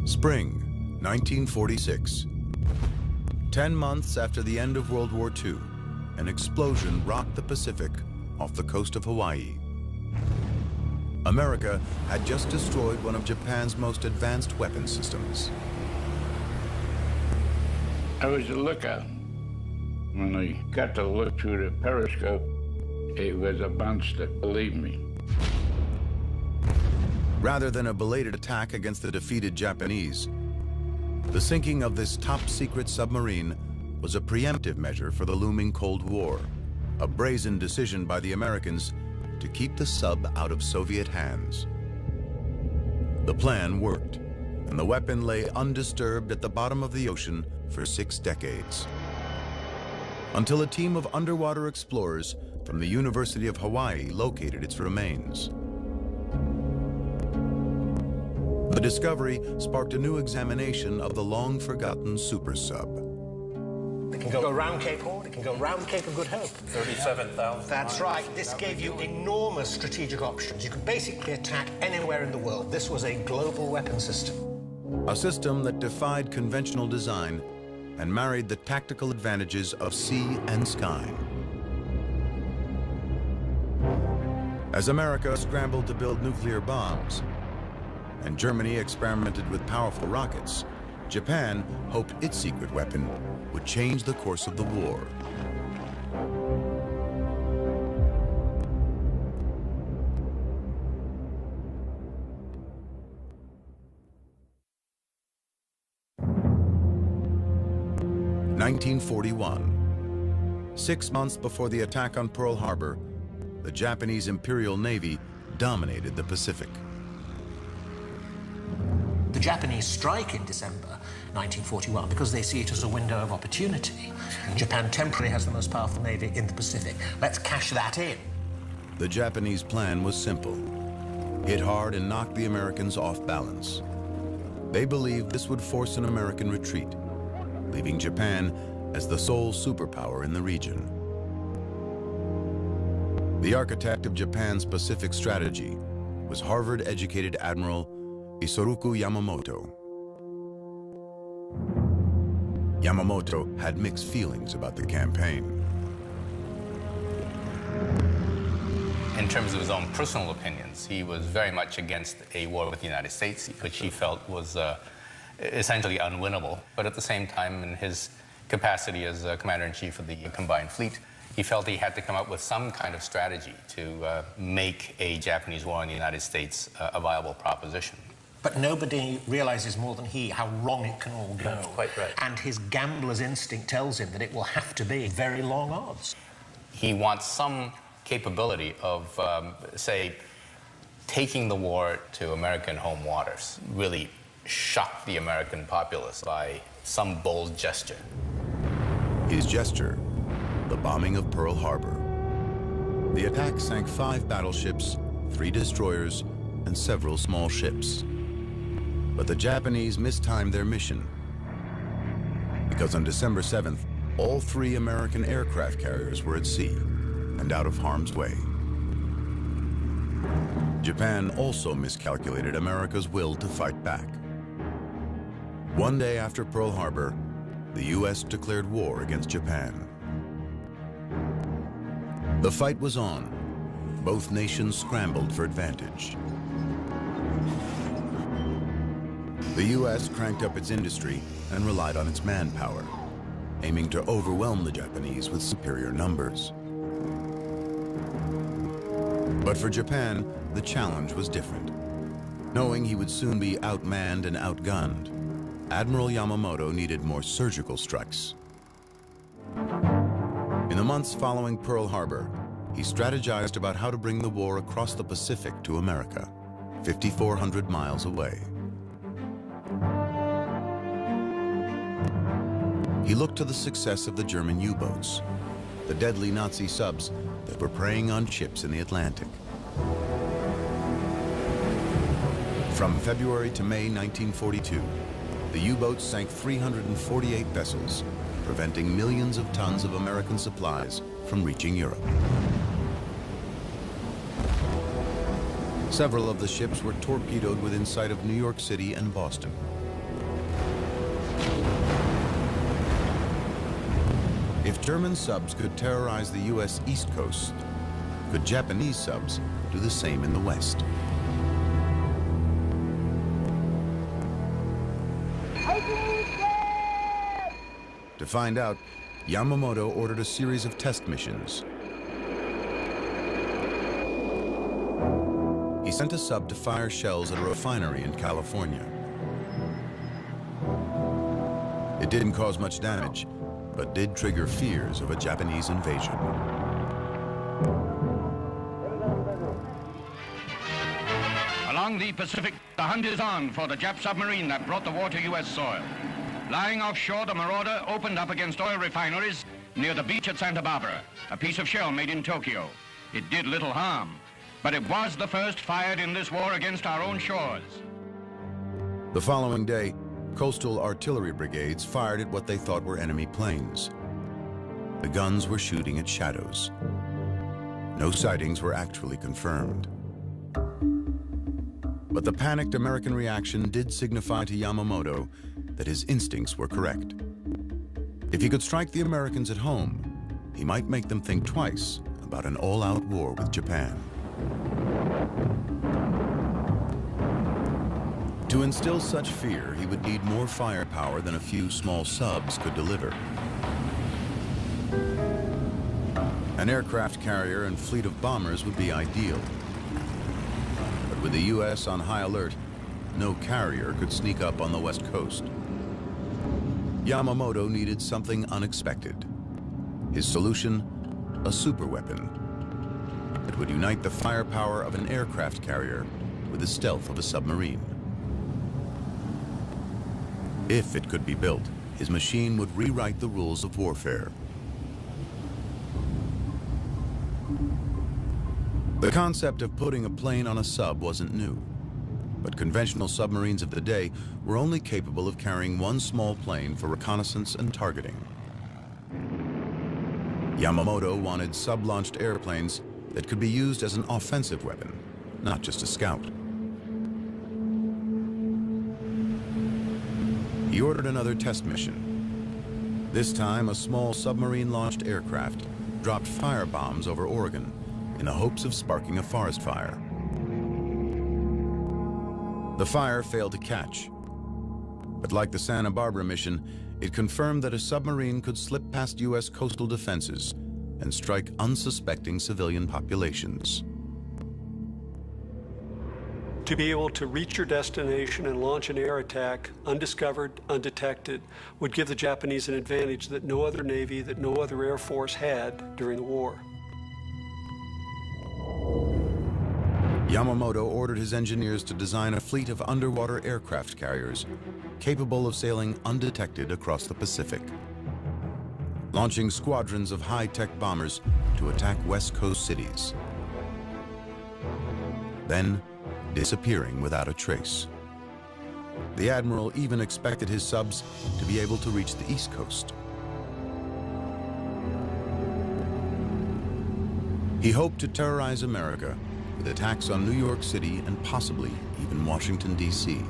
Spring, 1946. 10 months after the end of World War II, an explosion rocked the Pacific off the coast of Hawaii. America had just destroyed one of Japan's most advanced weapon systems. I was a lookout. When I got to look through the periscope, it was a monster, believe me. Rather than a belated attack against the defeated Japanese, the sinking of this top-secret submarine was a preemptive measure for the looming Cold War, a brazen decision by the Americans to keep the sub out of Soviet hands. The plan worked, and the weapon lay undisturbed at the bottom of the ocean for 6 decades. Until a team of underwater explorers from the University of Hawaii located its remains. The discovery sparked a new examination of the long-forgotten super sub. It can go around Cape Horn, it can go around Cape of Good Hope. 37,000. That's right. This gave you enormous strategic options. You could basically attack anywhere in the world. This was a global weapon system. A system that defied conventional design and married the tactical advantages of sea and sky. As America scrambled to build nuclear bombs, and Germany experimented with powerful rockets, Japan hoped its secret weapon would change the course of the war. In 1941, 6 months before the attack on Pearl Harbor, the Japanese Imperial Navy dominated the Pacific. The Japanese strike in December 1941 because they see it as a window of opportunity. Japan temporarily has the most powerful navy in the Pacific. Let's cash that in. The Japanese plan was simple. Hit hard and knock the Americans off balance. They believed this would force an American retreat, leaving Japan as the sole superpower in the region. The architect of Japan's Pacific strategy was Harvard-educated Admiral Isoroku Yamamoto. Yamamoto had mixed feelings about the campaign. In terms of his own personal opinions, he was very much against a war with the United States, which he felt was essentially unwinnable. But at the same time, in his capacity as Commander-in-Chief of the Combined Fleet, he felt he had to come up with some kind of strategy to make a Japanese war in the United States a viable proposition. But nobody realizes more than he how wrong it can all go. Quite right. And his gambler's instinct tells him that it will have to be very long odds. He wants some capability of, say, taking the war to American home waters, really shock the American populace by some bold gesture. His gesture, the bombing of Pearl Harbor. The attack sank 5 battleships, 3 destroyers, and several small ships. But the Japanese mistimed their mission, because on December 7th, all 3 American aircraft carriers were at sea and out of harm's way. Japan also miscalculated America's will to fight back. One day after Pearl Harbor, the U.S. declared war against Japan. The fight was on. Both nations scrambled for advantage. The U.S. cranked up its industry and relied on its manpower, aiming to overwhelm the Japanese with superior numbers. But for Japan, the challenge was different. Knowing he would soon be outmanned and outgunned, Admiral Yamamoto needed more surgical strikes. In the months following Pearl Harbor, he strategized about how to bring the war across the Pacific to America, 5,400 miles away. He looked to the success of the German U-boats, the deadly Nazi subs that were preying on ships in the Atlantic. From February to May 1942, the U-boats sank 348 vessels, preventing millions of tons of American supplies from reaching Europe. Several of the ships were torpedoed within sight of New York City and Boston. If German subs could terrorize the U.S. East Coast, could Japanese subs do the same in the West? To find out, Yamamoto ordered a series of test missions. He sent a sub to fire shells at a refinery in California. It didn't cause much damage, but did trigger fears of a Japanese invasion. Along the Pacific, the hunt is on for the Jap submarine that brought the war to U.S. soil. Lying offshore, the Marauder opened up against oil refineries near the beach at Santa Barbara, a piece of shell made in Tokyo. It did little harm, but it was the first fired in this war against our own shores. The following day, coastal artillery brigades fired at what they thought were enemy planes. The guns were shooting at shadows. No sightings were actually confirmed. But the panicked American reaction did signify to Yamamoto that his instincts were correct. If he could strike the Americans at home, he might make them think twice about an all-out war with Japan. To instill such fear, he would need more firepower than a few small subs could deliver. An aircraft carrier and fleet of bombers would be ideal. But with the U.S. on high alert, no carrier could sneak up on the West Coast. Yamamoto needed something unexpected. His solution, a superweapon that would unite the firepower of an aircraft carrier with the stealth of a submarine. If it could be built, his machine would rewrite the rules of warfare. The concept of putting a plane on a sub wasn't new, but conventional submarines of the day were only capable of carrying one small plane for reconnaissance and targeting. Yamamoto wanted sub-launched airplanes that could be used as an offensive weapon, not just a scout. He ordered another test mission. This time, a small submarine-launched aircraft dropped firebombs over Oregon in the hopes of sparking a forest fire. The fire failed to catch, but like the Santa Barbara mission, it confirmed that a submarine could slip past U.S. coastal defenses and strike unsuspecting civilian populations. To be able to reach your destination and launch an air attack undiscovered, undetected, would give the Japanese an advantage that no other Navy, that no other Air Force had during the war. Yamamoto ordered his engineers to design a fleet of underwater aircraft carriers capable of sailing undetected across the Pacific, launching squadrons of high-tech bombers to attack West Coast cities, then disappearing without a trace. The admiral even expected his subs to be able to reach the East Coast. He hoped to terrorize America with attacks on New York City and possibly even Washington, D.C.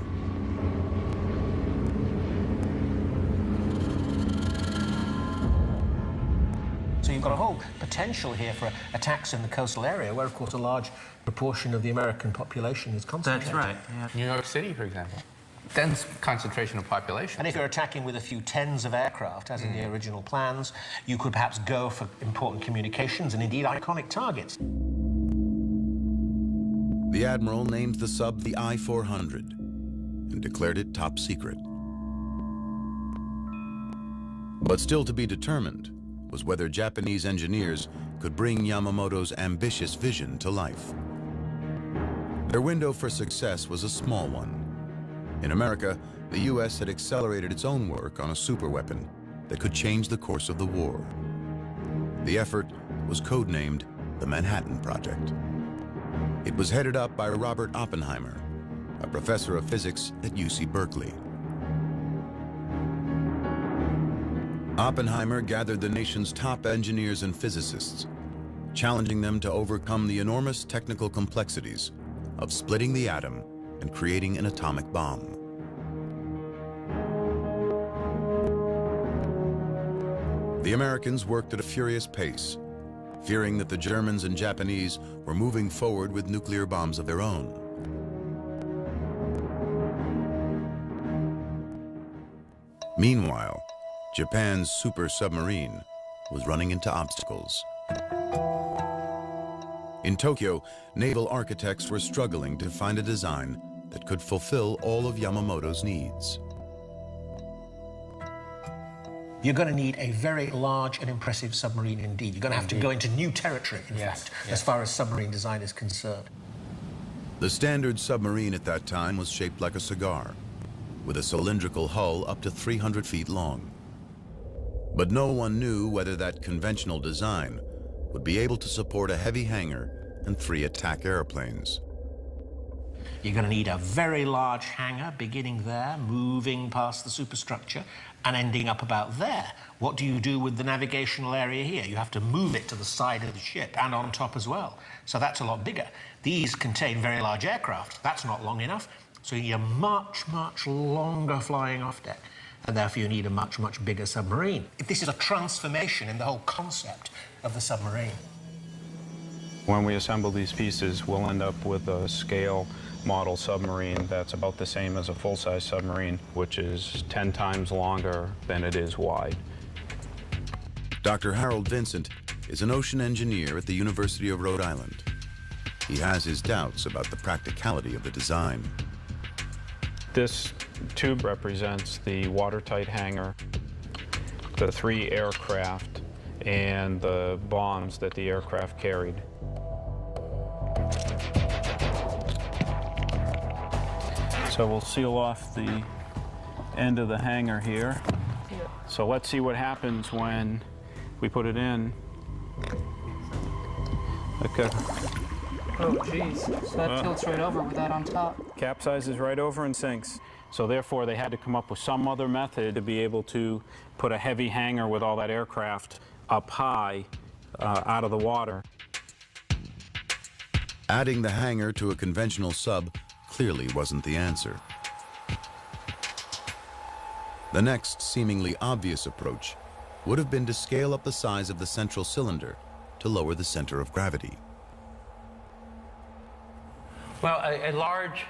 So you've got a whole potential here for attacks in the coastal area, where, of course, a large proportion of the American population is concentrated. That's right. Yeah. New York City, for example. Dense concentration of population. And if you're attacking with a few tens of aircraft, as in the original plans, you could perhaps go for important communications and indeed iconic targets. The admiral named the sub the I-400 and declared it top secret. But still to be determined was whether Japanese engineers could bring Yamamoto's ambitious vision to life. Their window for success was a small one. In America, the U.S. had accelerated its own work on a superweapon that could change the course of the war. The effort was codenamed the Manhattan Project. It was headed up by Robert Oppenheimer, a professor of physics at UC Berkeley. Oppenheimer gathered the nation's top engineers and physicists, challenging them to overcome the enormous technical complexities of splitting the atom and creating an atomic bomb. The The Americans worked at a furious pace, fearing that the Germans and Japanese were moving forward with nuclear bombs of their own. Meanwhile, Japan's super submarine was running into obstacles. In Tokyo, naval architects were struggling to find a design that could fulfill all of Yamamoto's needs. You're going to need a very large and impressive submarine indeed. You're going to have to go into new territory, in fact, as far as submarine design is concerned. The standard submarine at that time was shaped like a cigar, with a cylindrical hull up to 300 feet long. But no one knew whether that conventional design would be able to support a heavy hangar and 3 attack airplanes. You're going to need a very large hangar beginning there, moving past the superstructure, and ending up about there. What do you do with the navigational area here? You have to move it to the side of the ship and on top as well. So that's a lot bigger. These contain very large aircraft. That's not long enough. So you need a much, much longer flying off deck. And therefore you need a much, much bigger submarine. This is a transformation in the whole concept of the submarine. When we assemble these pieces, we'll end up with a scale model submarine that's about the same as a full-size submarine, which is 10 times longer than it is wide. Dr. Harold Vincent is an ocean engineer at the University of Rhode Island. He has his doubts about the practicality of the design. This tube represents the watertight hangar, the 3 aircraft, and the bombs that the aircraft carried. So we'll seal off the end of the hangar here. So let's see what happens when we put it in. Okay. Oh, geez. So that tilts right over with that on top. Capsizes right over and sinks. So therefore, they had to come up with some other method to be able to put a heavy hangar with all that aircraft up high out of the water. Adding the hangar to a conventional sub clearly wasn't the answer. The next seemingly obvious approach would have been to scale up the size of the central cylinder to lower the center of gravity. Well, a large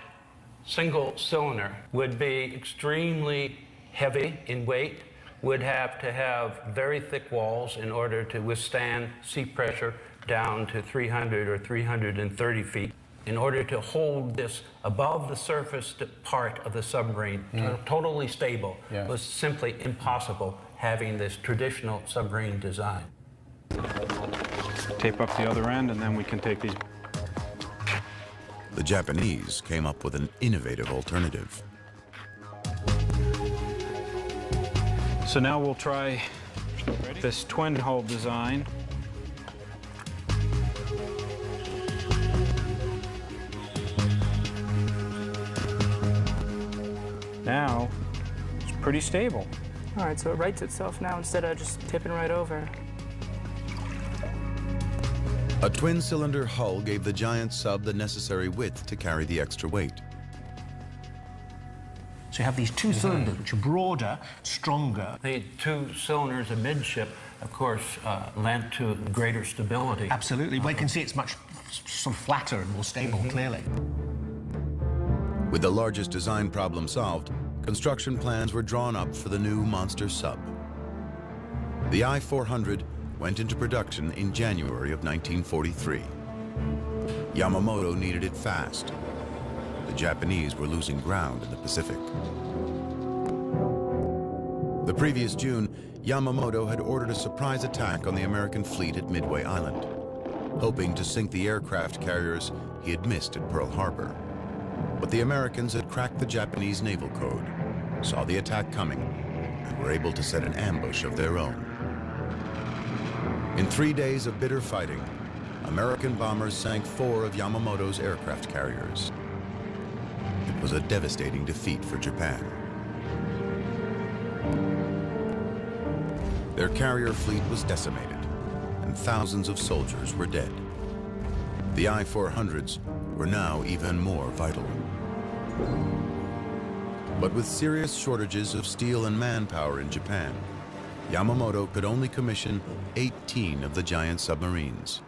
single cylinder would be extremely heavy in weight, would have to have very thick walls in order to withstand sea pressure down to 300 or 330 feet. In order to hold this above the surface part of the submarine, totally stable, was simply impossible having this traditional submarine design. Tape up the other end, and then we can take these. The Japanese came up with an innovative alternative. So now we'll try this twin hull design. Now, it's pretty stable. All right, so it rights itself now instead of just tipping right over. A twin-cylinder hull gave the giant sub the necessary width to carry the extra weight. So you have these 2 cylinders, which are broader, stronger. The 2 cylinders amidship, of course, lent to greater stability. Absolutely. Well, you can see it's much sort of flatter and more stable, clearly. With the largest design problem solved, construction plans were drawn up for the new monster sub. The I-400 went into production in January of 1943. Yamamoto needed it fast. The Japanese were losing ground in the Pacific. The previous June, Yamamoto had ordered a surprise attack on the American fleet at Midway Island, hoping to sink the aircraft carriers he had missed at Pearl Harbor. But the Americans had cracked the Japanese naval code, saw the attack coming, and were able to set an ambush of their own. In 3 days of bitter fighting, American bombers sank 4 of Yamamoto's aircraft carriers. It was a devastating defeat for Japan. Their carrier fleet was decimated, and thousands of soldiers were dead. The I-400s were now even more vital. But with serious shortages of steel and manpower in Japan, Yamamoto could only commission 18 of the giant submarines.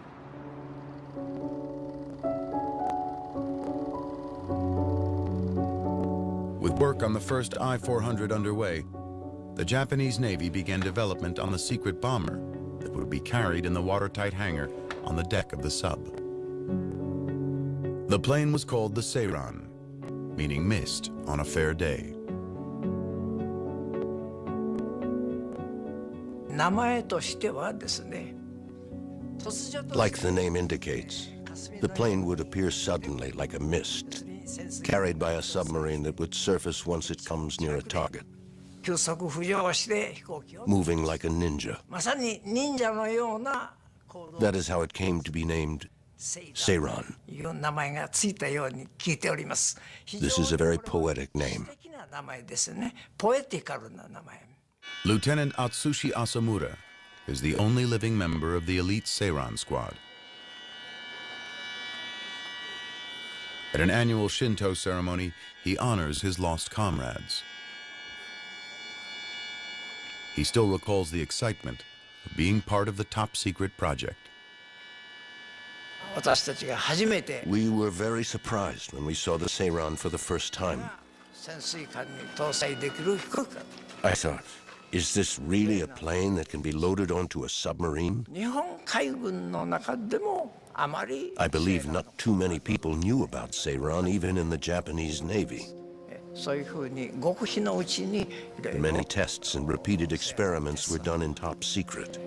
With work on the first I-400 underway, the Japanese Navy began development on the secret bomber that would be carried in the watertight hangar on the deck of the sub. The plane was called the Seiran, meaning mist on a fair day. Like the name indicates, the plane would appear suddenly like a mist, carried by a submarine that would surface once it comes near a target, moving like a ninja. That is how it came to be named Seiran. This is a very poetic name. Lieutenant Atsushi Asamura is the only living member of the elite Seiran squad. At an annual Shinto ceremony, he honors his lost comrades. He still recalls the excitement of being part of the top-secret project. We were very surprised when we saw the Seiran for the first time. I thought, is this really a plane that can be loaded onto a submarine? I believe not too many people knew about Seiran, even in the Japanese Navy. Many tests and repeated experiments were done in top secret.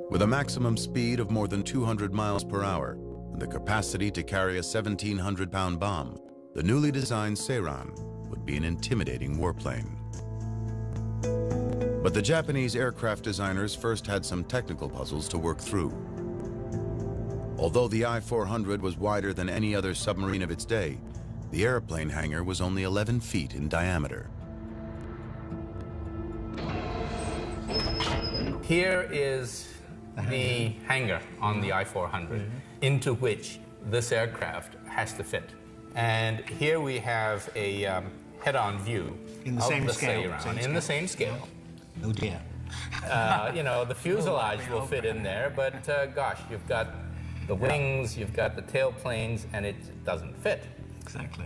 With a maximum speed of more than 200 miles per hour and the capacity to carry a 1,700-pound bomb, the newly designed Seiran would be an intimidating warplane. But the Japanese aircraft designers first had some technical puzzles to work through. Although the I-400 was wider than any other submarine of its day, the airplane hangar was only 11 feet in diameter. Here is the hangar on the I-400 into which this aircraft has to fit. And here we have a head-on view in the of same the scale, Seiran, in the same scale. Oh dear. You know, the fuselage will fit in there, but gosh, you've got the wings, you've got the tailplanes, and it doesn't fit. Exactly.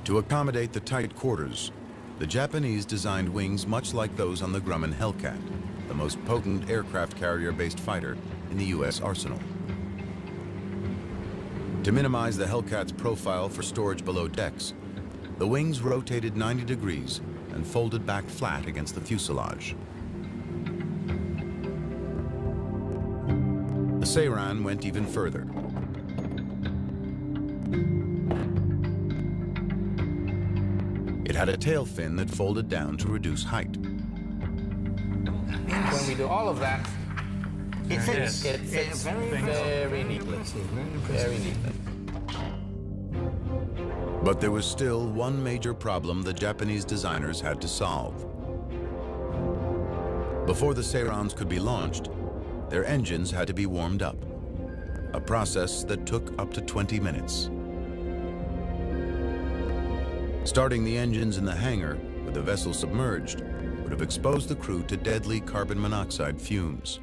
To accommodate the tight quarters, the Japanese designed wings much like those on the Grumman Hellcat, the most potent aircraft carrier-based fighter in the U.S. arsenal. To minimize the Hellcat's profile for storage below decks, the wings rotated 90 degrees and folded back flat against the fuselage. The Seiran went even further. It had a tail fin that folded down to reduce height. When we do all of that, It fits. it fits very neatly. Very neatly. But there was still one major problem the Japanese designers had to solve. Before the Seirans could be launched, their engines had to be warmed up, a process that took up to 20 minutes. Starting the engines in the hangar with the vessel submerged would have exposed the crew to deadly carbon monoxide fumes.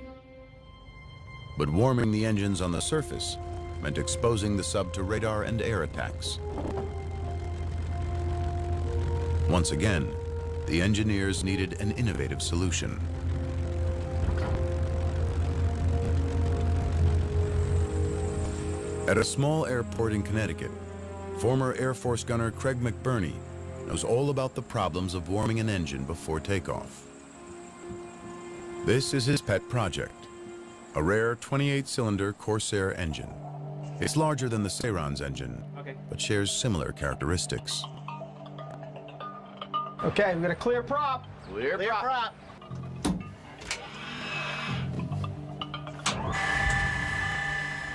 But warming the engines on the surface meant exposing the sub to radar and air attacks. Once again, the engineers needed an innovative solution. At a small airport in Connecticut, former Air Force gunner Craig McBurney knows all about the problems of warming an engine before takeoff. This is his pet project, a rare 28-cylinder Corsair engine. It's larger than the Seiran's engine, but shares similar characteristics. Okay, we've got a clear prop. Clear prop.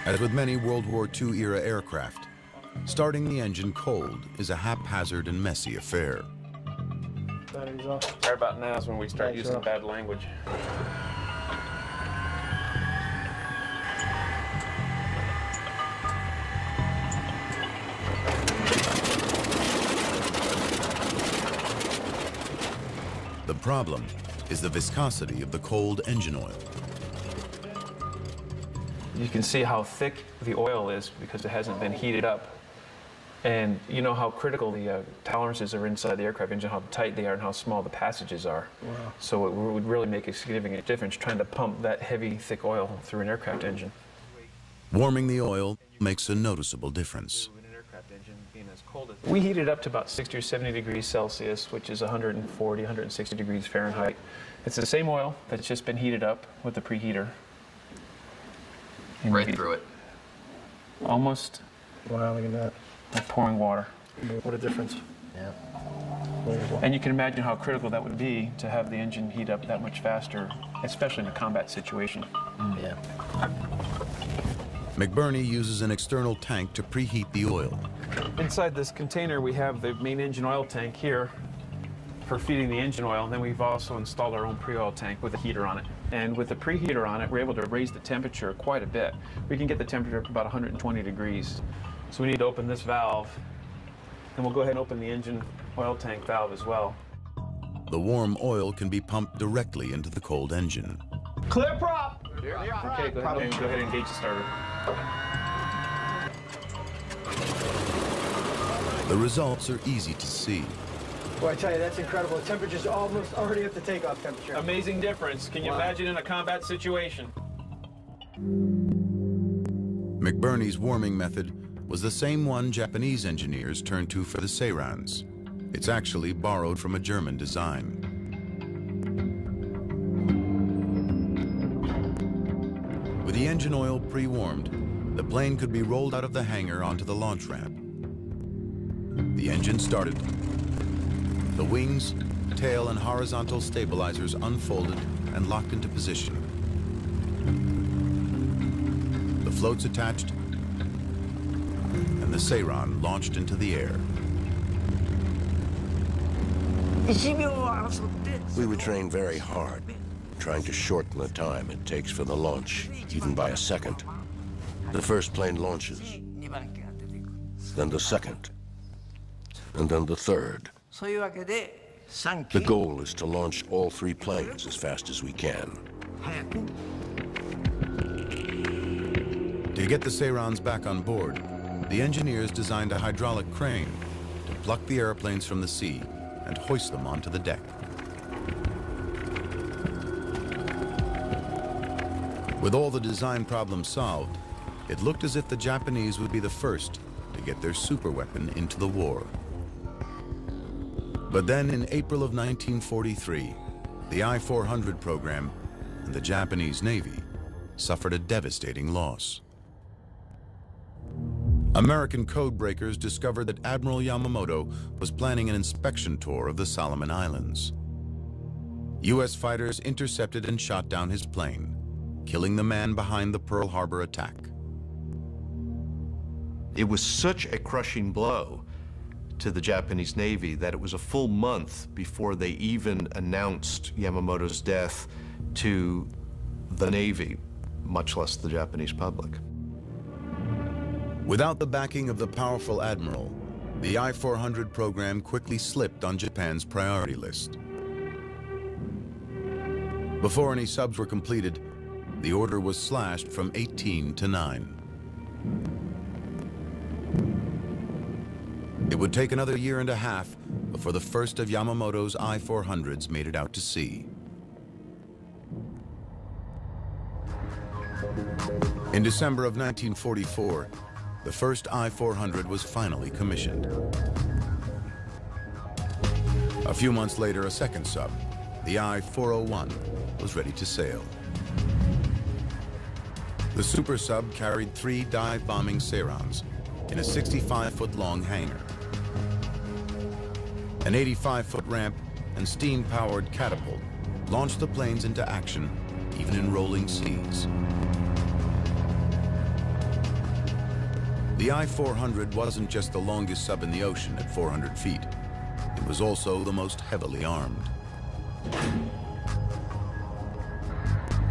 As with many World War II-era aircraft, starting the engine cold is a haphazard and messy affair. Batteries off. Right about now is when we start using bad language. The problem is the viscosity of the cold engine oil. You can see how thick the oil is because it hasn't been heated up. And you know how critical the tolerances are inside the aircraft engine, how tight they are and how small the passages are. Wow. So it would really make a significant difference trying to pump that heavy, thick oil through an aircraft engine. Warming the oil makes a noticeable difference. We heat it up to about 60 or 70 degrees Celsius, which is 140, 160 degrees Fahrenheit. It's the same oil that's just been heated up with the preheater. Right through it. Almost. Wow, look at that. Like pouring water. What a difference. Yeah. And you can imagine how critical that would be to have the engine heat up that much faster, especially in a combat situation. Yeah. McBurney uses an external tank to preheat the oil. Inside this container, we have the main engine oil tank here for feeding the engine oil, and then we've also installed our own pre-oil tank with a heater on it. And with the preheater on it, we're able to raise the temperature quite a bit. We can get the temperature up to about 120 degrees. So we need to open this valve, and we'll go ahead and open the engine oil tank valve as well. The warm oil can be pumped directly into the cold engine. Clear prop! Okay, go ahead and engage the starter. The results are easy to see. Boy, I tell you, that's incredible. The temperature's almost already at the takeoff temperature. Amazing difference. Can you imagine in a combat situation? McBurney's warming method was the same one Japanese engineers turned to for the Seirans. It's actually borrowed from a German design. With the engine oil pre-warmed, the plane could be rolled out of the hangar onto the launch ramp. The engine started. The wings, tail, and horizontal stabilizers unfolded and locked into position. The floats attached, and the Seiran launched into the air. We would train very hard, trying to shorten the time it takes for the launch, even by a second. The first plane launches, then the second, and then the third. The goal is to launch all three planes as fast as we can. To get the Seirans back on board, the engineers designed a hydraulic crane to pluck the airplanes from the sea and hoist them onto the deck. With all the design problems solved, it looked as if the Japanese would be the first to get their superweapon into the war. But then in April of 1943, the I-400 program and the Japanese Navy suffered a devastating loss. American code breakers discovered that Admiral Yamamoto was planning an inspection tour of the Solomon Islands. U.S. fighters intercepted and shot down his plane, killing the man behind the Pearl Harbor attack. It was such a crushing blow to the Japanese Navy that it was a full month before they even announced Yamamoto's death to the Navy, much less the Japanese public. Without the backing of the powerful admiral, the I-400 program quickly slipped on Japan's priority list. Before any subs were completed, the order was slashed from 18 to 9. It would take another year and a half before the first of Yamamoto's I-400s made it out to sea. In December of 1944, the first I-400 was finally commissioned. A few months later, a second sub, the I-401, was ready to sail. The super sub carried 3 dive-bombing Seirans in a 65-foot-long hangar. An 85-foot ramp and steam-powered catapult launched the planes into action, even in rolling seas. The I-400 wasn't just the longest sub in the ocean at 400 feet. It was also the most heavily armed.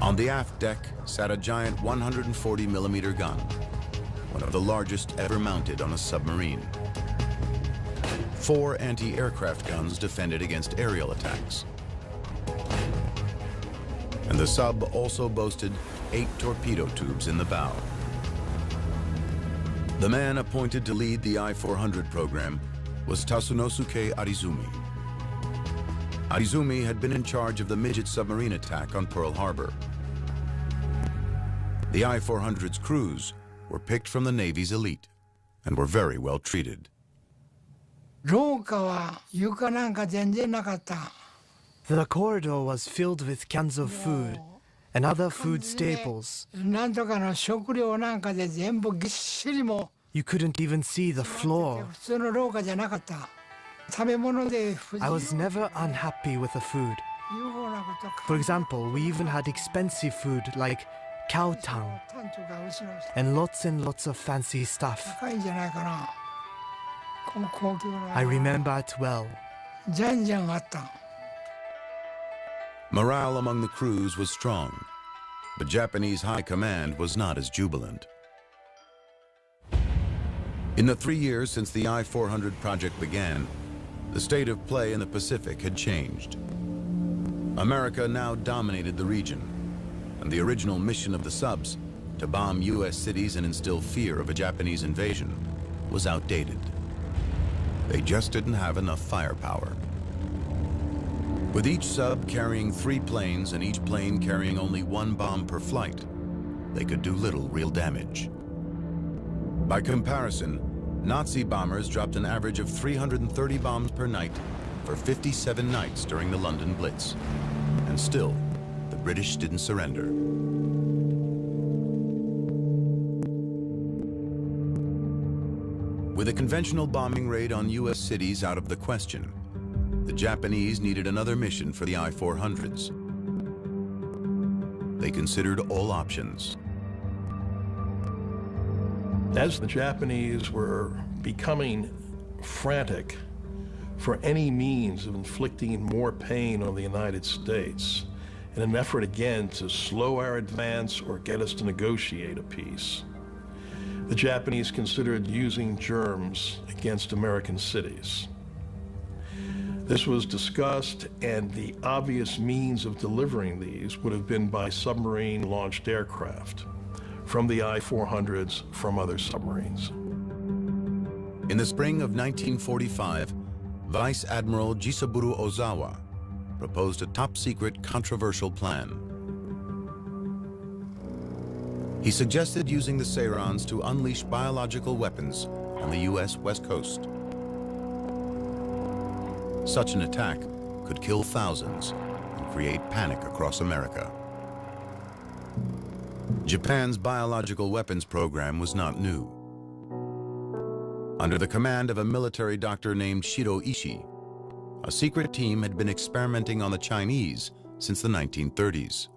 On the aft deck sat a giant 140-millimeter gun, one of the largest ever mounted on a submarine. 4 anti-aircraft guns defended against aerial attacks. And the sub also boasted 8 torpedo tubes in the bow. The man appointed to lead the I-400 program was Tasunosuke Arizumi. Arizumi had been in charge of the midget submarine attack on Pearl Harbor. The I-400's crews were picked from the Navy's elite and were very well treated. The corridor was filled with cans of food and other food staples. You couldn't even see the floor. I was never unhappy with the food. For example, we even had expensive food like cow tongue and lots of fancy stuff. I remember it well. Morale among the crews was strong, but Japanese high command was not as jubilant. In the 3 years since the I-400 project began, the state of play in the Pacific had changed. America now dominated the region, and the original mission of the subs, to bomb U.S. cities and instill fear of a Japanese invasion, was outdated. They just didn't have enough firepower. With each sub carrying 3 planes and each plane carrying only 1 bomb per flight, they could do little real damage. By comparison, Nazi bombers dropped an average of 330 bombs per night for 57 nights during the London Blitz. And still, the British didn't surrender. With a conventional bombing raid on U.S. cities out of the question, the Japanese needed another mission for the I-400s. They considered all options. As the Japanese were becoming frantic for any means of inflicting more pain on the United States, in an effort again to slow our advance or get us to negotiate a peace, the Japanese considered using germs against American cities. This was discussed, and the obvious means of delivering these would have been by submarine-launched aircraft, from the I-400s, from other submarines. In the spring of 1945, Vice Admiral Jisaburo Ozawa proposed a top-secret, controversial plan. He suggested using the Sairons to unleash biological weapons on the U.S. West Coast. Such an attack could kill thousands and create panic across America. Japan's biological weapons program was not new. Under the command of a military doctor named Shiro Ishii, a secret team had been experimenting on the Chinese since the 1930s.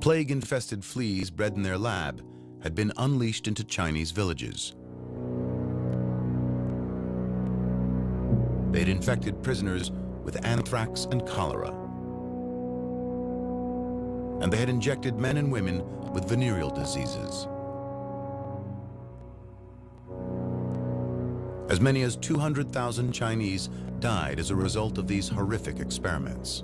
Plague-infested fleas bred in their lab had been unleashed into Chinese villages. They'd infected prisoners with anthrax and cholera. And they had injected men and women with venereal diseases. As many as 200,000 Chinese died as a result of these horrific experiments.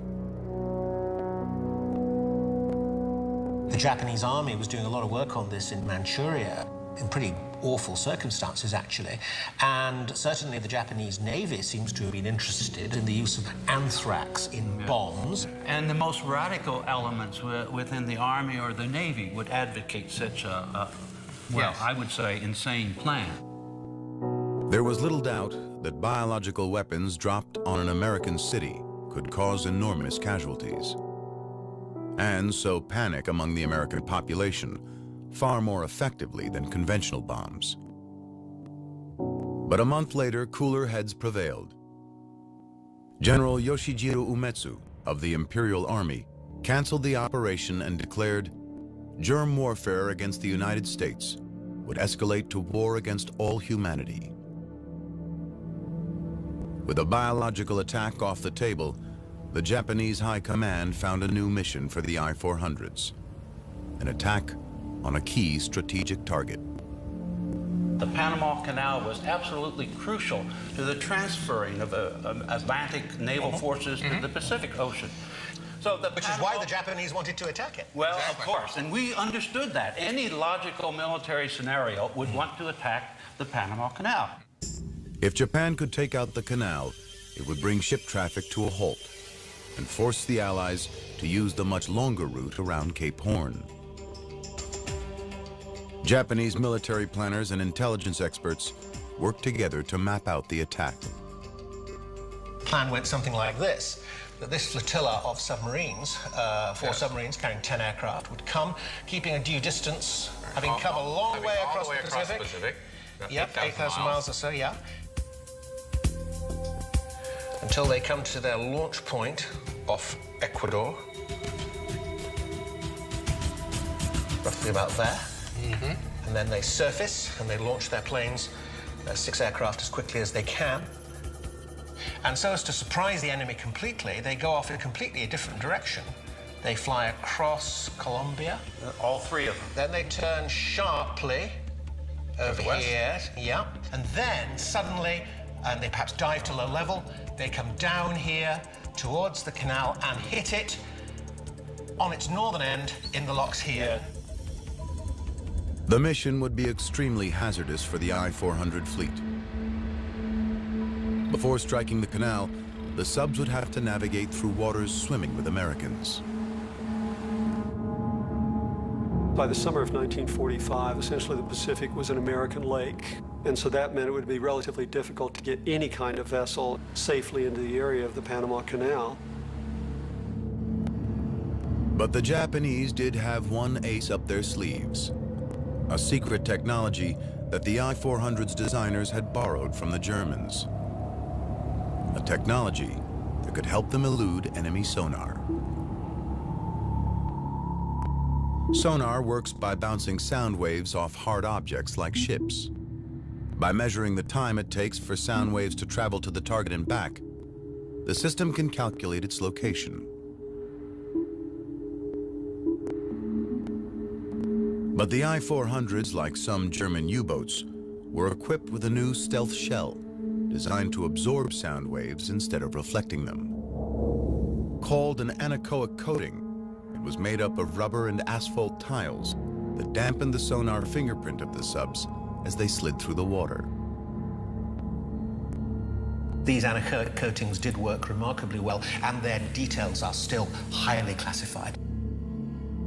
The Japanese army was doing a lot of work on this in Manchuria, in pretty awful circumstances, actually. And certainly the Japanese Navy seems to have been interested in the use of anthrax in bombs. And the most radical elements within the Army or the Navy would advocate such a well, I would say, insane plan. There was little doubt that biological weapons dropped on an American city could cause enormous casualties. And sow panic among the American population far more effectively than conventional bombs. But a month later, cooler heads prevailed. General Yoshijiro Umetsu of the Imperial Army canceled the operation and declared germ warfare against the United States would escalate to war against all humanity. With a biological attack off the table, the Japanese High Command found a new mission for the I-400s, an attack on a key strategic target. The Panama Canal was absolutely crucial to the transferring of Atlantic naval forces to the Pacific Ocean. So Which is why the Japanese wanted to attack it. Well, of course, and we understood that. Any logical military scenario would want to attack the Panama Canal. If Japan could take out the canal, it would bring ship traffic to a halt and force the Allies to use the much longer route around Cape Horn. Japanese military planners and intelligence experts worked together to map out the attack. The plan went something like this, that this flotilla of submarines, four submarines carrying 10 aircraft, would come, keeping a due distance, having come a long way across the Pacific. Yep, 8,000 miles or so, yeah. Until they come to their launch point off Ecuador. Roughly about there. And then they surface and they launch their planes, 6 aircraft, as quickly as they can. And so as to surprise the enemy completely, they go off in completely a different direction. They fly across Colombia. All 3 of them. Then they turn sharply over here. Yeah. And then suddenly, and they perhaps dive to low level, they come down here towards the canal and hit it on its northern end in the locks here. The mission would be extremely hazardous for the I-400 fleet. Before striking the canal, the subs would have to navigate through waters swimming with Americans. By the summer of 1945, essentially the Pacific was an American lake, and so that meant it would be relatively difficult to get any kind of vessel safely into the area of the Panama Canal. But the Japanese did have one ace up their sleeves, a secret technology that the I-400's designers had borrowed from the Germans. A technology that could help them elude enemy sonar. Sonar works by bouncing sound waves off hard objects like ships. By measuring the time it takes for sound waves to travel to the target and back, the system can calculate its location. But the I-400s, like some German U-boats, were equipped with a new stealth shell designed to absorb sound waves instead of reflecting them. Called an anechoic coating, it was made up of rubber and asphalt tiles that dampened the sonar fingerprint of the subs as they slid through the water. These anechoic coatings did work remarkably well, and their details are still highly classified.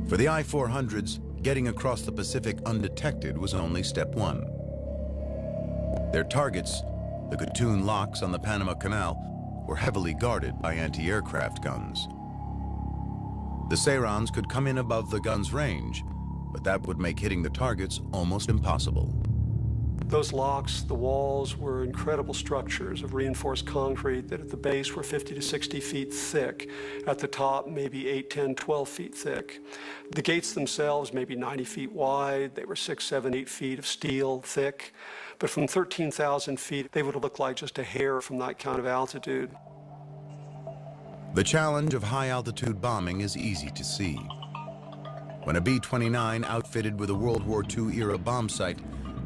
For the I-400s, getting across the Pacific undetected was only step 1. Their targets, the Gatun locks on the Panama Canal, were heavily guarded by anti-aircraft guns. The Serons could come in above the gun's range, but that would make hitting the targets almost impossible. Those locks, the walls, were incredible structures of reinforced concrete that at the base were 50 to 60 feet thick. At the top, maybe 8, 10, 12 feet thick. The gates themselves, maybe 90 feet wide. They were 6, 7, 8 feet of steel thick. But from 13,000 feet, they would have looked like just a hair from that kind of altitude. The challenge of high-altitude bombing is easy to see. When a B-29 outfitted with a World War II-era bomb sight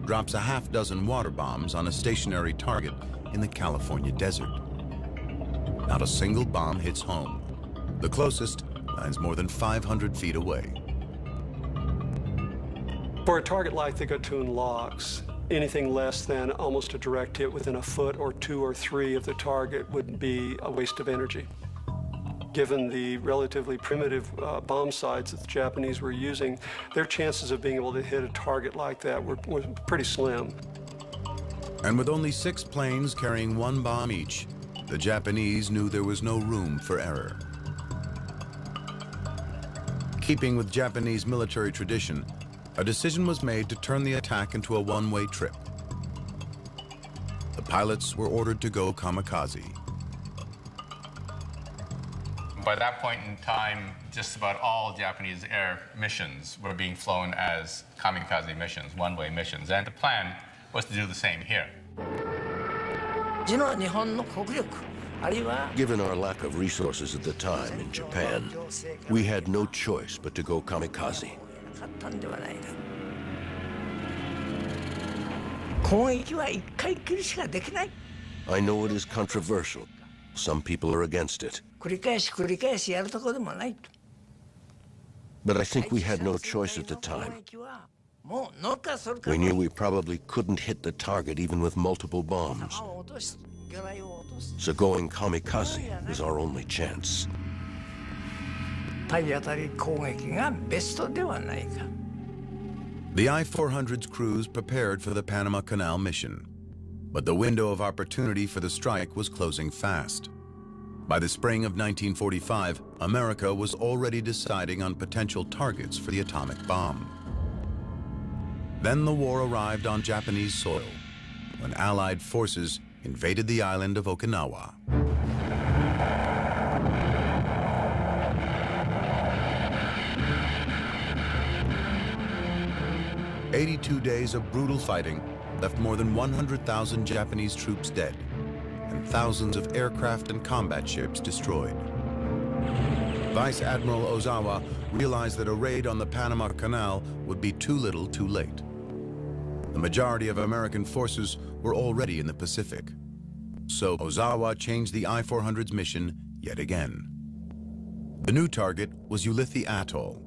drops a half-dozen water bombs on a stationary target in the California desert. Not a single bomb hits home. The closest lands more than 500 feet away. For a target like the Gatun locks, anything less than almost a direct hit within a foot or 2 or 3 of the target would be a waste of energy. Given the relatively primitive bomb sights that the Japanese were using, their chances of being able to hit a target like that were pretty slim. And with only 6 planes carrying 1 bomb each, the Japanese knew there was no room for error. Keeping with Japanese military tradition, a decision was made to turn the attack into a one-way trip. The pilots were ordered to go kamikaze. By that point in time, just about all Japanese air missions were being flown as kamikaze missions, one-way missions, and the plan was to do the same here. Given our lack of resources at the time in Japan, we had no choice but to go kamikaze. I know it is controversial. Some people are against it. But I think we had no choice at the time. We knew we probably couldn't hit the target even with multiple bombs. So going kamikaze was our only chance. The I-400's crews prepared for the Panama Canal mission, but the window of opportunity for the strike was closing fast. By the spring of 1945, America was already deciding on potential targets for the atomic bomb. Then the war arrived on Japanese soil, when Allied forces invaded the island of Okinawa. 82 days of brutal fighting left more than 100,000 Japanese troops dead and thousands of aircraft and combat ships destroyed. Vice Admiral Ozawa realized that a raid on the Panama Canal would be too little too late. The majority of American forces were already in the Pacific. So Ozawa changed the I-400's mission yet again. The new target was Ulithi Atoll,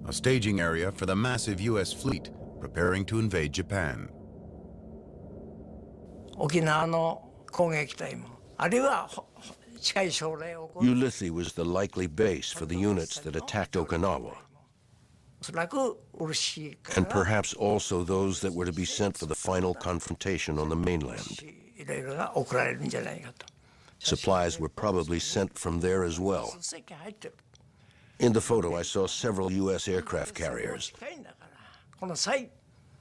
a staging area for the massive U.S. fleet preparing to invade Japan. Ulithi was the likely base for the units that attacked Okinawa, and perhaps also those that were to be sent for the final confrontation on the mainland. Supplies were probably sent from there as well. In the photo, I saw several U.S. aircraft carriers.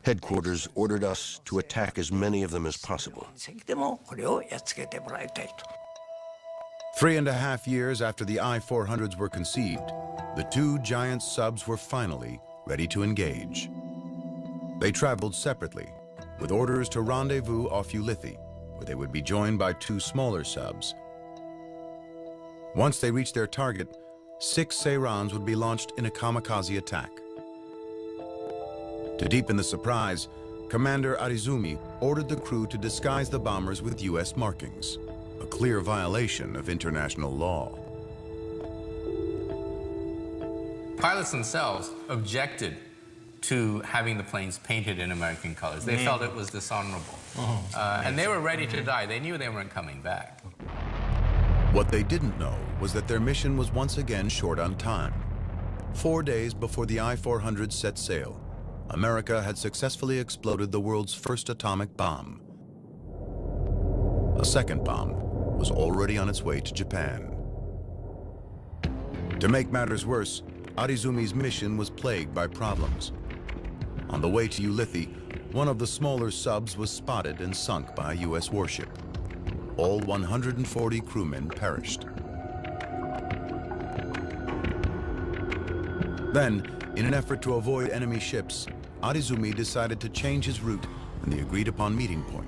Headquarters ordered us to attack as many of them as possible. 3.5 years after the I-400s were conceived, the two giant subs were finally ready to engage. They traveled separately, with orders to rendezvous off Ulithi, where they would be joined by two smaller subs. Once they reached their target, 6 Seirans would be launched in a kamikaze attack. To deepen the surprise, Commander Arizumi ordered the crew to disguise the bombers with U.S. markings, a clear violation of international law. Pilots themselves objected to having the planes painted in American colors. They felt it was dishonorable. And they were ready to die. They knew they weren't coming back. What they didn't know was that their mission was once again short on time. 4 days before the I-400 set sail, America had successfully exploded the world's first atomic bomb. A second bomb was already on its way to Japan. To make matters worse, Arizumi's mission was plagued by problems. On the way to Ulithi, one of the smaller subs was spotted and sunk by a U.S. warship. All 140 crewmen perished. Then, in an effort to avoid enemy ships, Arizumi decided to change his route and the agreed-upon meeting point.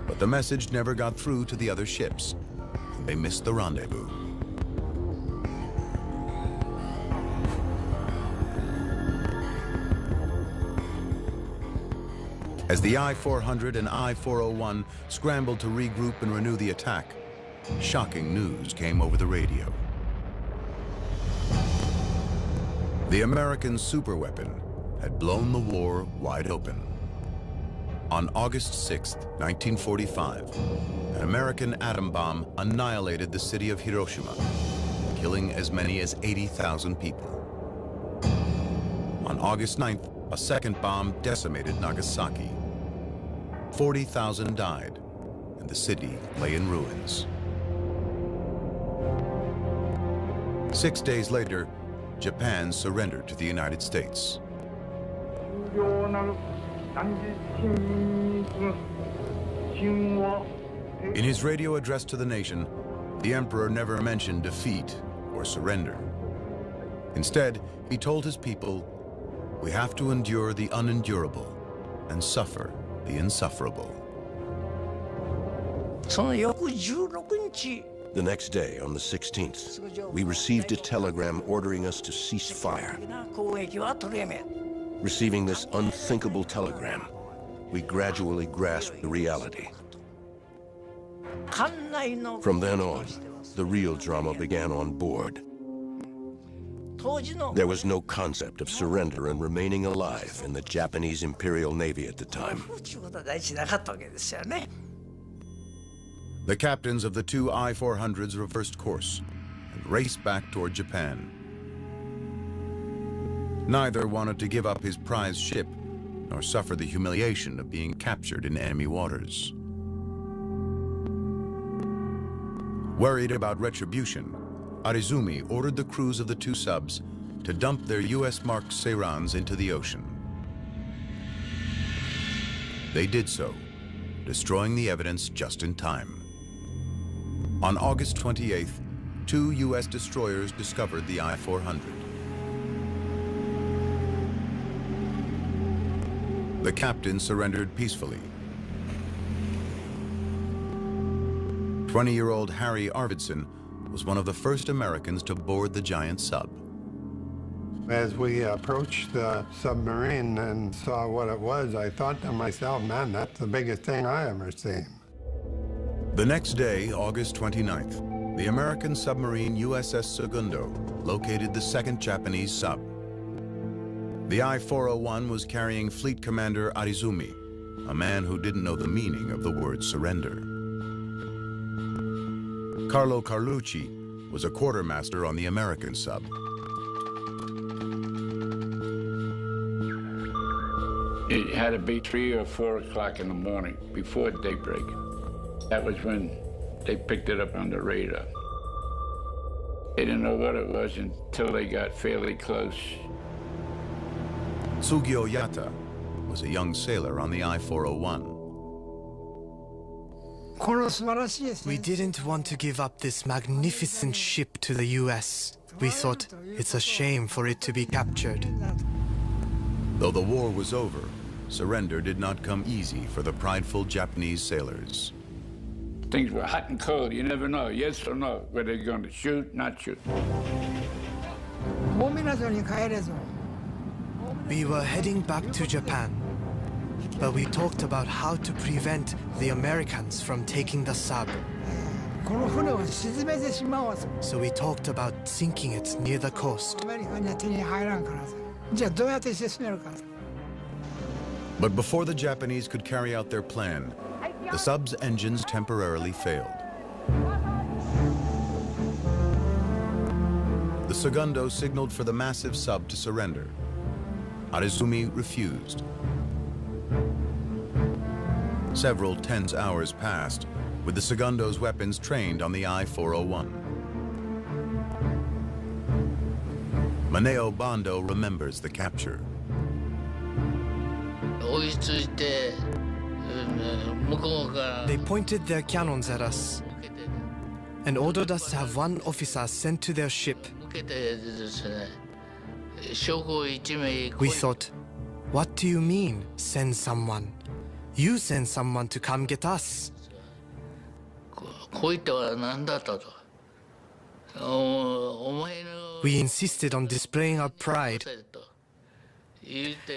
But the message never got through to the other ships, and they missed the rendezvous. As the I-400 and I-401 scrambled to regroup and renew the attack, shocking news came over the radio. The American superweapon had blown the war wide open. On August 6, 1945, an American atom bomb annihilated the city of Hiroshima, killing as many as 80,000 people. On August 9th, a second bomb decimated Nagasaki. 40,000 died, and the city lay in ruins. 6 days later, Japan surrendered to the United States. In his radio address to the nation, the emperor never mentioned defeat or surrender. Instead, he told his people, "We have to endure the unendurable and suffer the insufferable." The next day, on the 16th, we received a telegram ordering us to cease fire. Receiving this unthinkable telegram, we gradually grasped the reality. From then on, the real drama began on board. There was no concept of surrender and remaining alive in the Japanese Imperial Navy at the time. The captains of the two I-400s reversed course and raced back toward Japan. Neither wanted to give up his prized ship, nor suffer the humiliation of being captured in enemy waters. Worried about retribution, Arizumi ordered the crews of the two subs to dump their US-marked Seirans into the ocean. They did so, destroying the evidence just in time. On August 28th, two US destroyers discovered the I-400. The captain surrendered peacefully. 20-year-old Harry Arvidsson was one of the first Americans to board the giant sub. As we approached the submarine and saw what it was, I thought to myself, man, that's the biggest thing I ever seen. The next day, August 29th, the American submarine USS Segundo located the second Japanese sub. The I-401 was carrying Fleet Commander Arizumi, a man who didn't know the meaning of the word surrender. Carlo Carlucci was a quartermaster on the American sub. It had to be 3 or 4 o'clock in the morning, before daybreak. That was when they picked it up on the radar. They didn't know what it was until they got fairly close. Sugio Yata was a young sailor on the I-401. We didn't want to give up this magnificent ship to the US. We thought it's a shame for it to be captured. Though the war was over, surrender did not come easy for the prideful Japanese sailors. Things were hot and cold. You never know, yes or no, whether they're going to shoot, not shoot. We were heading back to Japan, but we talked about how to prevent the Americans from taking the sub. So we talked about sinking it near the coast. But before the Japanese could carry out their plan, the sub's engines temporarily failed. The Segundo signaled for the massive sub to surrender. Arizumi refused. Several tense hours passed, with the Segundo's weapons trained on the I-401. Maneo Bando remembers the capture. They pointed their cannons at us and ordered us to have one officer sent to their ship. We thought, what do you mean, send someone? You send someone to come get us. We insisted on displaying our pride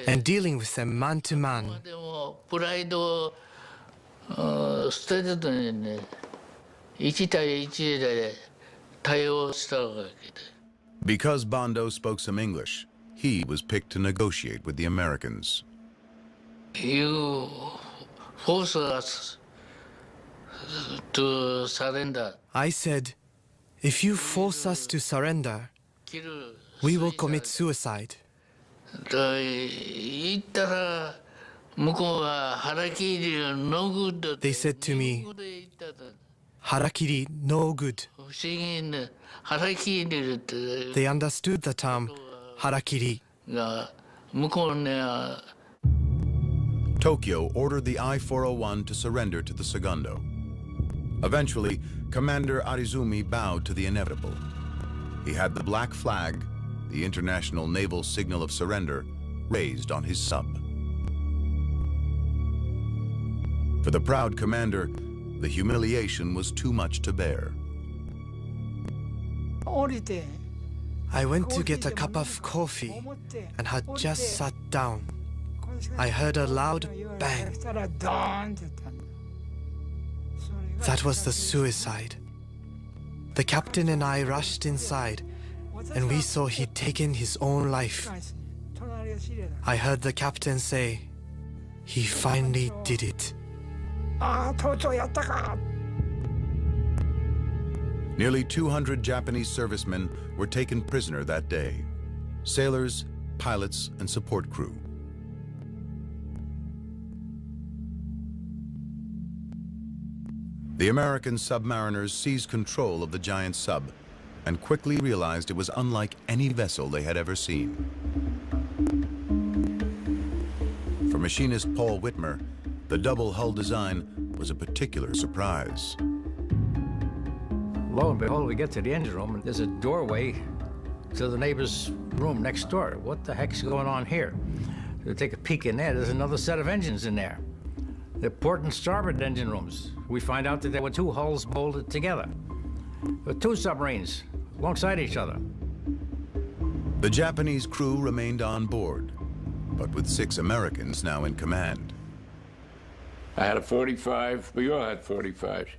and dealing with them man to man. Because Bando spoke some English, he was picked to negotiate with the Americans. You force us to surrender. I said, if you force us to surrender, we will commit suicide. They said to me, harakiri, no good. They understood the term harakiri. Tokyo ordered the I-401 to surrender to the Segundo. Eventually, Commander Arizumi bowed to the inevitable. He had the black flag, the international naval signal of surrender, raised on his sub. For the proud commander, the humiliation was too much to bear. I went to get a cup of coffee and had just sat down I heard a loud bang. That was the suicide. The captain and I rushed inside, and we saw he'd taken his own life. I heard the captain say, he finally did it. Nearly 200 Japanese servicemen were taken prisoner that day. Sailors, pilots, and support crew. The American submariners seized control of the giant sub and quickly realized it was unlike any vessel they had ever seen. For machinist Paul Whitmer, the double hull design was a particular surprise. Lo and behold, we get to the engine room, and there's a doorway to the neighbor's room next door. What the heck's going on here? We take a peek in there. There's another set of engines in there. The port and starboard engine rooms. We find out that there were two hulls bolted together. With two submarines alongside each other. The Japanese crew remained on board, but with 6 Americans now in command. I had a 45, we all had 45s,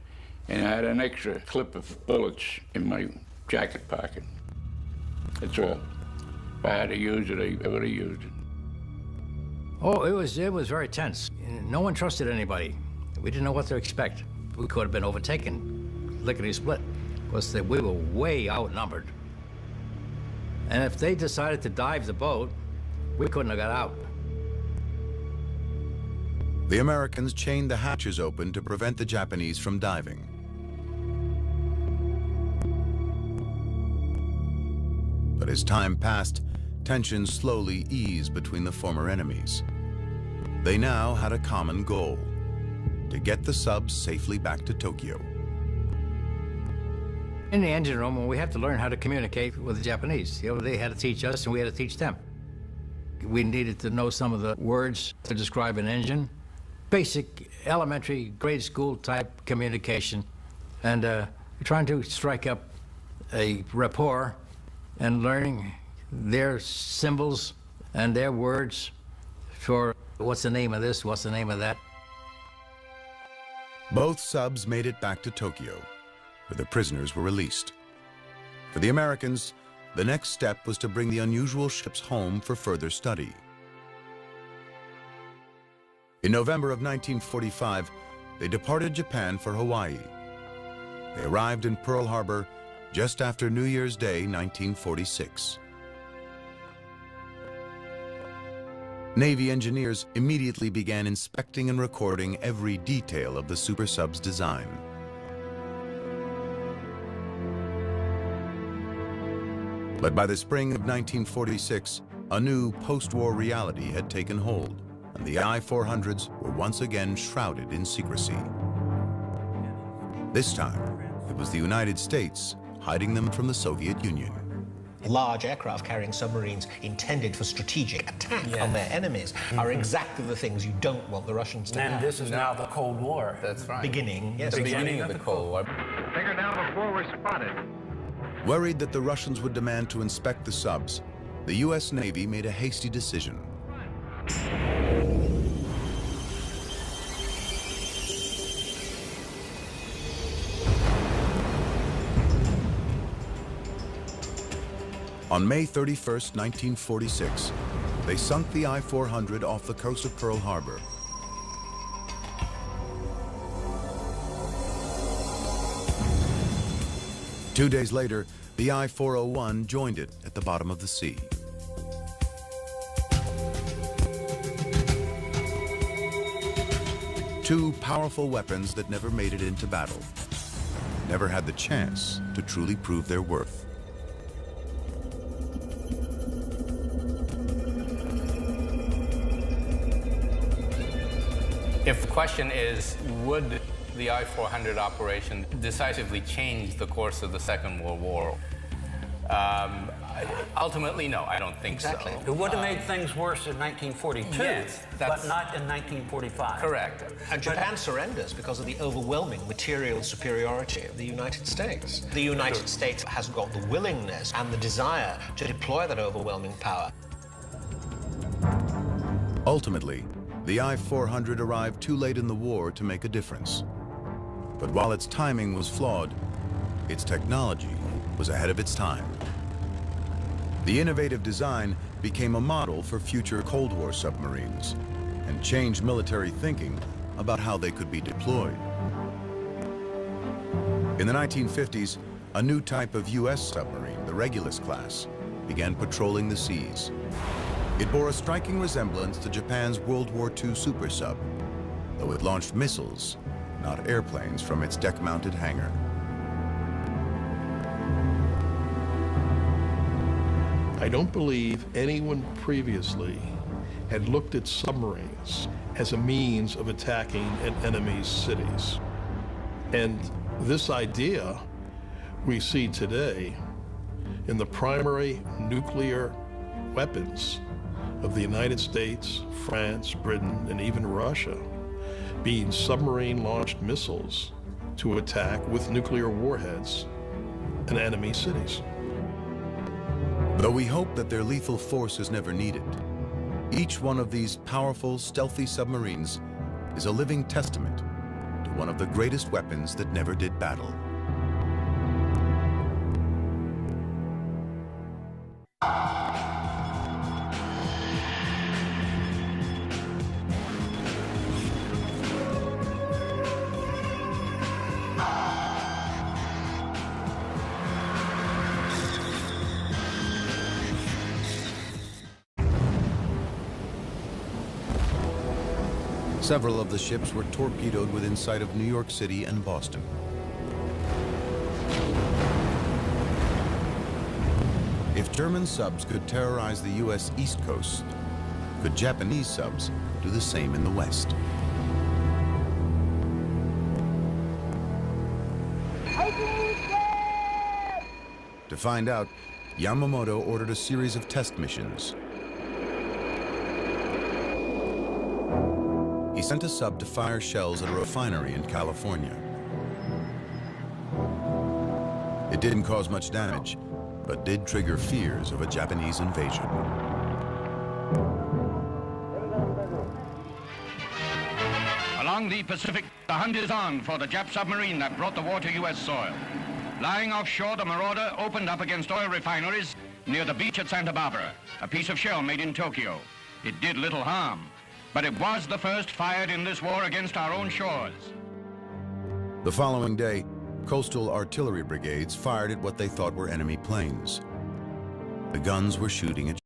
and I had an extra clip of bullets in my jacket pocket. That's all. If I had to use it, I would have used it. Oh, it was very tense. No one trusted anybody. We didn't know what to expect. We could have been overtaken, lickety-split, because we were way outnumbered. And if they decided to dive the boat, we couldn't have got out. The Americans chained the hatches open to prevent the Japanese from diving. But as time passed, tensions slowly eased between the former enemies. They now had a common goal: to get the subs safely back to Tokyo. In the engine room, we had to learn how to communicate with the Japanese. You know, they had to teach us, and we had to teach them. We needed to know some of the words to describe an engine. Basic, elementary, grade school type communication. And trying to strike up a rapport and learning their symbols and their words for what's the name of this, what's the name of that. Both subs made it back to Tokyo, where the prisoners were released. For the Americans, the next step was to bring the unusual ships home for further study. In November of 1945, they departed Japan for Hawaii. They arrived in Pearl Harbor just after New Year's Day, 1946. Navy engineers immediately began inspecting and recording every detail of the super sub's design. But by the spring of 1946, a new post-war reality had taken hold, and the I-400s were once again shrouded in secrecy. This time, it was the United States hiding them from the Soviet Union. Large aircraft-carrying submarines intended for strategic attack on their enemies are exactly the things you don't want the Russians to have. And this is now the Cold War. That's right. Beginning, yes. The beginning of the Cold War. Figure down before we're spotted. Worried that the Russians would demand to inspect the subs, the U.S. Navy made a hasty decision. On May 31st, 1946, they sunk the I-400 off the coast of Pearl Harbor. Two days later, the I-401 joined it at the bottom of the sea. Two powerful weapons that never made it into battle, never had the chance to truly prove their worth. If the question is, would the I-400 operation decisively change the course of the Second World War? Ultimately, no, I don't think so. It would have made things worse in 1942, yes, but not in 1945. Correct. And Japan surrenders because of the overwhelming material superiority of the United States. The United States has got the willingness and the desire to deploy that overwhelming power. Ultimately, the I-400 arrived too late in the war to make a difference. But while its timing was flawed, its technology was ahead of its time. The innovative design became a model for future Cold War submarines and changed military thinking about how they could be deployed. In the 1950s, a new type of U.S. submarine, the Regulus class, began patrolling the seas. It bore a striking resemblance to Japan's World War II super sub, though it launched missiles, not airplanes, from its deck-mounted hangar. I don't believe anyone previously had looked at submarines as a means of attacking an enemy's cities. And this idea we see today in the primary nuclear weapons of the United States, France, Britain, and even Russia, being submarine-launched missiles to attack with nuclear warheads an enemy cities. Though we hope that their lethal force is never needed, each one of these powerful, stealthy submarines is a living testament to one of the greatest weapons that never did battle. Several of the ships were torpedoed within sight of New York City and Boston. If German subs could terrorize the U.S. East Coast, could Japanese subs do the same in the West? To find out, Yamamoto ordered a series of test missions. He sent a sub to fire shells at a refinery in California. It didn't cause much damage, but did trigger fears of a Japanese invasion. Along the Pacific, the hunt is on for the Jap submarine that brought the war to U.S. soil. Lying offshore, the Marauder opened up against oil refineries near the beach at Santa Barbara, a piece of shell made in Tokyo. It did little harm, but it was the first fired in this war against our own shores. The following day, coastal artillery brigades fired at what they thought were enemy planes. The guns were shooting at...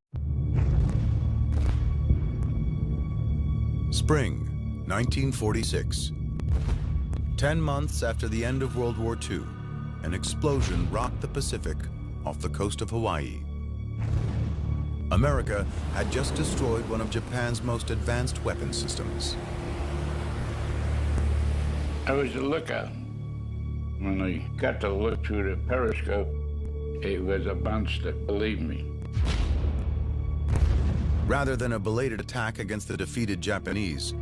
Spring, 1946. 10 months after the end of World War II, an explosion rocked the Pacific off the coast of Hawaii. America had just destroyed one of Japan's most advanced weapon systems. I was a lookout. When I got to look through the periscope, it was a monster, believe me. Rather than a belated attack against the defeated Japanese,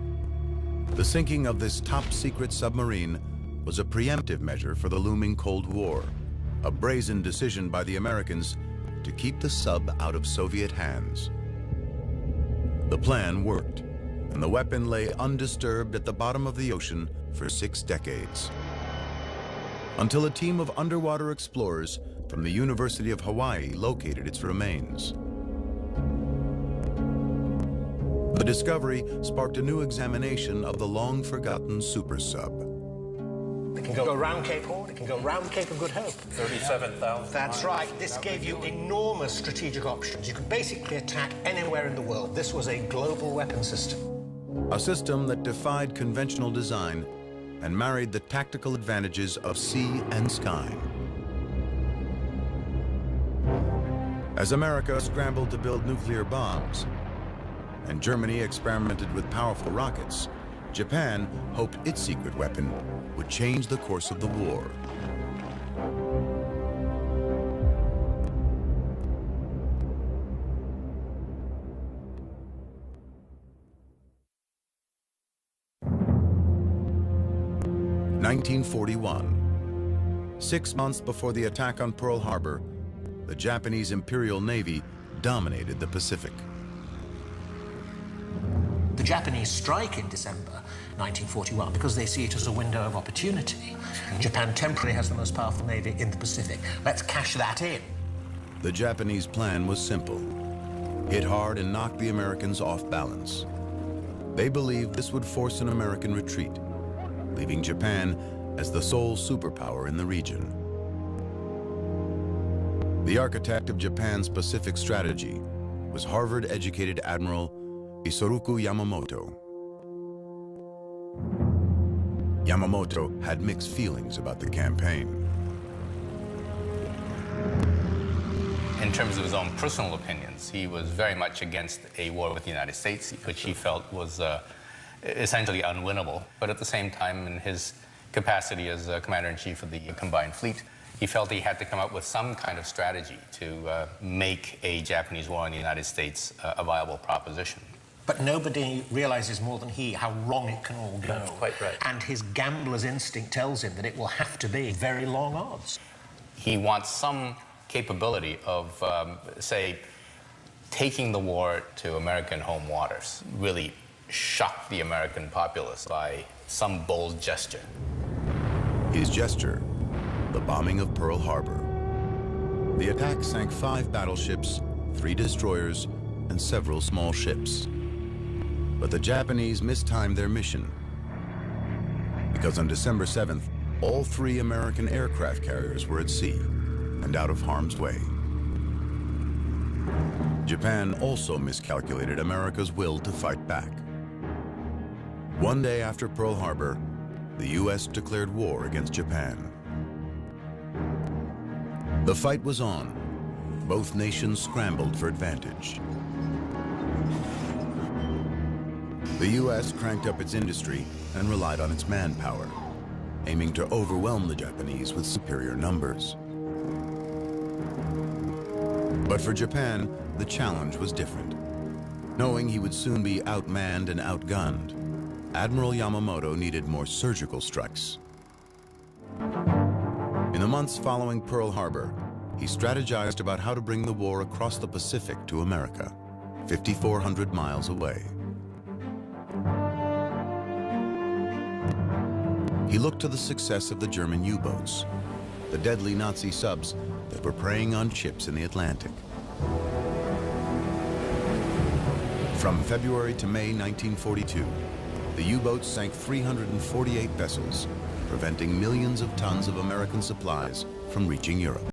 the sinking of this top-secret submarine was a preemptive measure for the looming Cold War, a brazen decision by the Americans to keep the sub out of Soviet hands. The plan worked, and the weapon lay undisturbed at the bottom of the ocean for 6 decades. Until a team of underwater explorers from the University of Hawaii located its remains. The discovery sparked a new examination of the long-forgotten super sub. It can go round Cape Horn, it can go round Cape of Good Hope. 37,000 That's right. This gave you enormous strategic options. You could basically attack anywhere in the world. This was a global weapon system. A system that defied conventional design and married the tactical advantages of sea and sky. As America scrambled to build nuclear bombs, and Germany experimented with powerful rockets, Japan hoped its secret weapon would change the course of the war. (1941). 6 months before the attack on Pearl Harbor, the Japanese Imperial Navy dominated the Pacific. The Japanese strike in December 1941 because they see it as a window of opportunity. Japan temporarily has the most powerful navy in the Pacific. Let's cash that in. The Japanese plan was simple. Hit hard and knock the Americans off balance. They believed this would force an American retreat, leaving Japan as the sole superpower in the region. The architect of Japan's Pacific strategy was Harvard-educated Admiral Isoroku Yamamoto. Yamamoto had mixed feelings about the campaign. In terms of his own personal opinions, he was very much against a war with the United States, which he felt was essentially unwinnable. But at the same time, in his capacity as Commander-in-Chief of the Combined Fleet, he felt he had to come up with some kind of strategy to make a Japanese war on the United States a viable proposition. But nobody realizes more than he how wrong it can all go. That's quite right. And his gambler's instinct tells him that it will have to be very long odds. He wants some capability of, say, taking the war to American home waters, really shock the American populace by some bold gesture. His gesture, the bombing of Pearl Harbor. The attack sank 5 battleships, 3 destroyers, and several small ships. But the Japanese mistimed their mission, because on December 7th, all 3 American aircraft carriers were at sea and out of harm's way. Japan also miscalculated America's will to fight back. One day after Pearl Harbor, the U.S. declared war against Japan. The fight was on. Both nations scrambled for advantage. The U.S. cranked up its industry and relied on its manpower, aiming to overwhelm the Japanese with superior numbers. But for Japan, the challenge was different. Knowing he would soon be outmanned and outgunned, Admiral Yamamoto needed more surgical strikes. In the months following Pearl Harbor, he strategized about how to bring the war across the Pacific to America, 5,400 miles away. He looked to the success of the German U-boats, the deadly Nazi subs that were preying on ships in the Atlantic. From February to May 1942, the U-boats sank 348 vessels, preventing millions of tons of American supplies from reaching Europe.